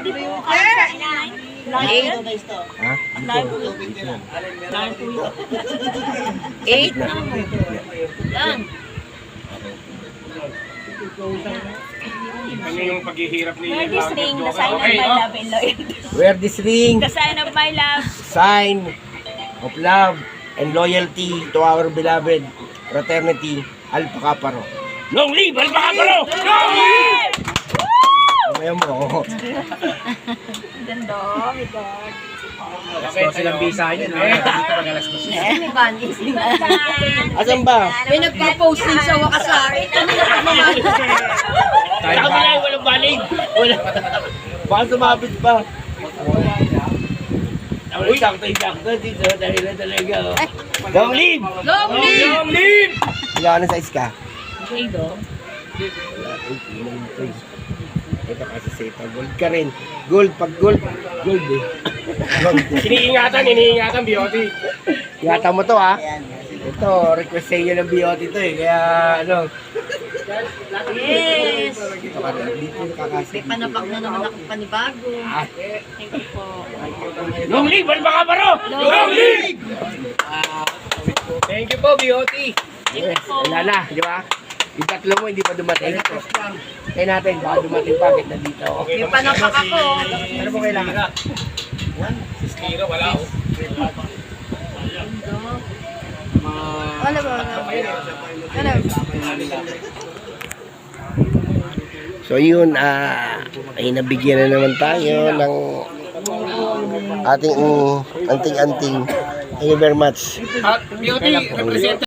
Live. Ha? Eight. Yan. Ano yung paghihirap ni Wear this ring, the sign of my love and loyalty. Wear this ring, The sign of my love. sign of love and loyalty to our beloved fraternity, Alpha Kappa Rho. Long live Alpha Kappa Rho! Long live! Mamaya mo. Ganda, oh my God. Alas 12 lang visa niya, no? Dito pag alas 12. Asan ba? May nagpo-post din sa wakas sa akin. Tayo ba? Walang baling. Wala. Baka sumabit pa. Uy, sakto. Dito, dahil na talaga. Oh. Long live! Long live! Long live! Ilan na size ka? Ido. Ito kasi safe. Gold ka rin. Gold, pag gold. Gold eh. Iniingatan, beauty. Ingatan mo to ha. Ito, request sa inyo ng BOT to eh. Kaya ano. Yes! Dito ka rin. Dito kakasip. May panapak na naman ako panibago. Thank you po. Long live Alpha Kappa Rho! Long live! Thank you po, beauty. Yes, wala na, di ba? Yung tatlo mo hindi pa dumating. Kaya natin, baka dumating pa kita dito. May panapak ako. Ano mo kailangan? 6 wala ako. Ano ba? Ano? So yun, ay nabigyan na naman tayo ng ating anting-anting. Thank you very much. Beauty, represent